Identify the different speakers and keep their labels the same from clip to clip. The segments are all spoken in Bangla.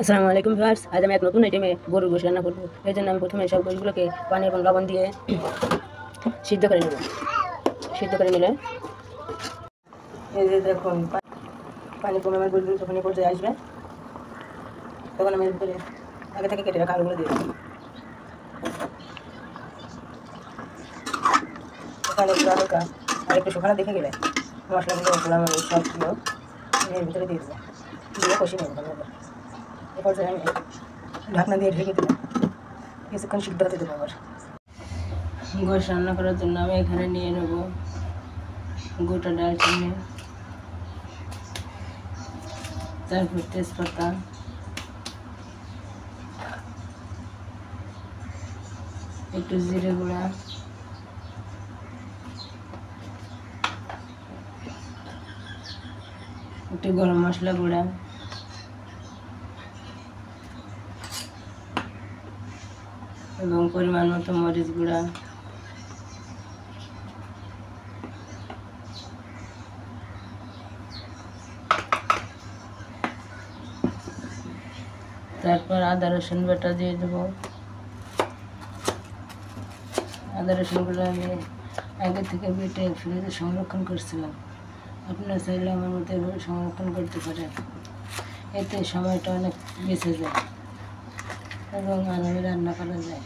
Speaker 1: আসসালামু আলাইকুম ভিউয়ার্স, আজ আমি এক নতুন আইটেমে গরুর গোশত রান্না করব। এর জন্য আমি প্রথমে সব গোশতগুলোকে পানি এবং লবণ দিয়ে সিদ্ধ করে নেব। সিদ্ধ করে নিলে এই যে দেখুন পানি কমে আমার গোশতগুলো যখন এই পর্যায়ে আসবে তখন আমি এর ভিতরে আগে থেকে কেটে রাখা আলুগুলো দিয়ে দেবো। ওখানে একটু হালকা আর একটু শুকানো দেখে গেলে মশলাগুলো সবগুলো এর ভিতরে দিয়ে দেবো, দিয়ে কষিয়ে নেবো ভালোভাবে। এ পর্যায়ে আমি ঢাকনা দিয়ে ঢেকে দিলাম, কিছুক্ষণ সিদ্ধ হতে দেবো। আবার গোশ রান্না করার জন্য আমি এখানে নিয়ে নেব গোটা ডালচিনি, তারপর তেজপাতা, একটু জিরে গুঁড়া, একটু গরম মশলা গুঁড়া, এবং পরিমাণ মতো মরিচ গুঁড়া, তারপর আদা রসুন বাটা দিয়ে দেবো। আদা রসুনগুলো আমি আগে থেকে বেটে ফ্রিজে সংরক্ষণ করছিলাম। আপনারা চাইলে আমার মতো এভাবে সংরক্ষণ করতে পারেন, এতে সময়টা অনেক বেঁচে যায় এবং আরামে রান্না করা যায়।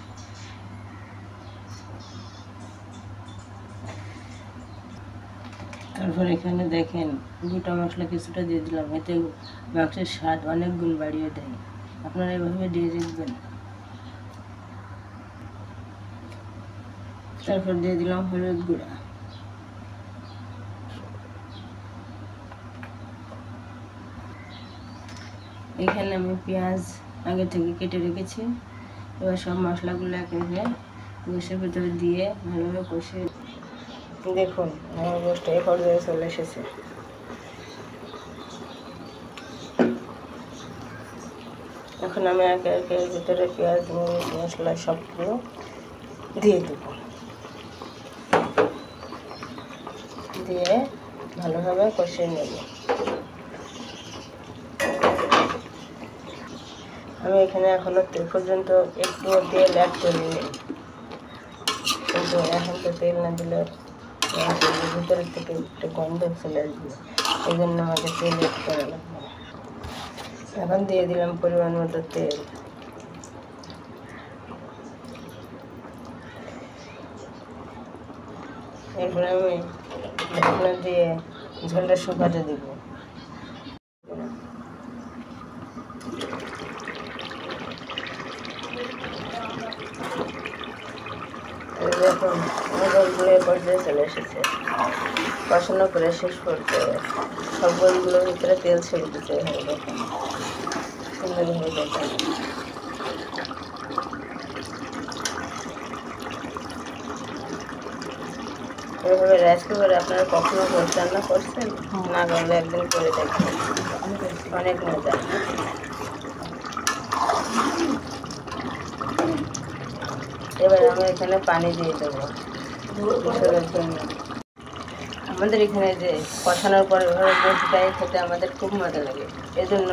Speaker 1: তারপর এখানে দেখেন গোটা মশলা কিছুটা দিয়ে দিলাম, এতে মাংসের স্বাদ অনেক গুণ বাড়িয়ে দেয়। আপনারা এভাবে দিয়ে দেখবেন। তারপর দিয়ে দিলাম হলুদ গুঁড়া, এখানে আমি পেঁয়াজ আগে থেকে কেটে রেখেছি। এবার সব মশলাগুলো একেবারে গোশের ভিতরে দিয়ে ভালোভাবে কষে দেখুন আমার গোশটা এ পর্যায়ে চলে এসেছে। এখন আমি একে একে এর ভিতরে পেঁয়াজ মরিচ মশলা সবগুলো দিয়ে দেবো, দিয়ে ভালোভাবে কষিয়ে নেব। আমি এখানে এখনো তেল পর্যন্ত একটু তেল অ্যাড করিনি, কিন্তু এখন তো তেল না দিলে ভিতরের থেকে একটু গন্ধ চলে আসবে, এই জন্য আমাকে তেল অ্যাড করা লাগবে। এখন দিয়ে দিলাম পরিমাণ মতো তেল। এরপরে আমি ঢাকনা দিয়ে ঝোলটা শুকাতে দেবো। দেখুন গোলগুলো এ পর্যায়ে চলে এসেছে, কষানো করে শেষ পর্যায়ে সব গোলগুলোর ভিতরে তেল ছেড়ে দিতে হবে। দেখুন সুন্দর হয়ে দেখেন। এভাবে রাইস কুকারে আপনারা কখনো গোশ রান্না করছেন? না করলে একদিন করে দেখবেন, অনেক মজা। এবার আমি এখানে পানি দিয়ে দেবো গোশতের জন্য। আমাদের এখানে যে কষানোর পরে এভাবে গোশটাই খেতে আমাদের খুব মজা লাগে, এজন্য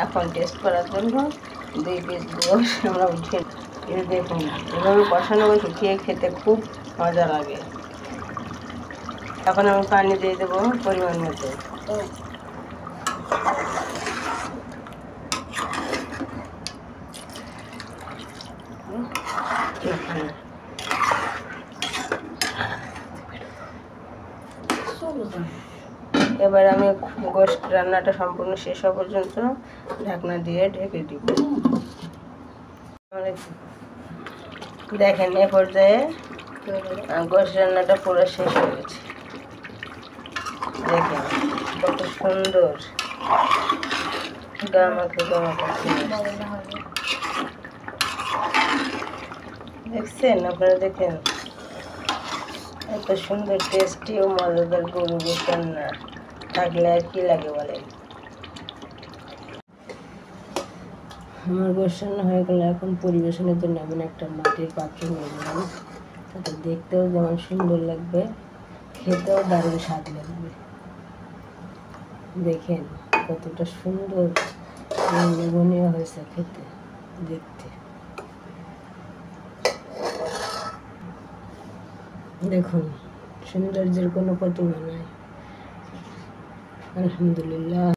Speaker 1: এখন টেস্ট করার জন্য 2 পিস গোশ আমরা উঠিয়ে এই দেখুন এভাবে কষানো গোশ উঠিয়ে খেতে খুব মজা লাগে। এখন আমি পানি দিয়ে দেবো পরিমাণ মতো। এবার আমি গোশ রান্নাটা সম্পূর্ণ শেষ হওয়া পর্যন্ত ঢাকনা দিয়ে ঢেকে দিব। দেখেন এ পর্যায়ে গোশ রান্নাটা পুরো শেষ হয়ে গেছে। দেখেন কত সুন্দর গামাখা দেখছেন আপনারা, দেখেন এত সুন্দর টেস্টি ও মজাদার গরু গোশ রান্না থাকলে আর কি লাগে বলেন। আমার গোশ রান্না হয়ে গেলে এখন পরিবেশনের জন্য এমন একটা মাটির পাত্র নিয়ে নিলাম, তাতে দেখতেও যেমন সুন্দর লাগবে, খেতেও দারুণ স্বাদ লাগবে। দেখেন কতটা সুন্দর লোভনীয় হয়েছে খেতে, দেখতে। দেখুন, সৌন্দর্যের কোনো প্রতিমা নাই। আলহামদুলিল্লাহ।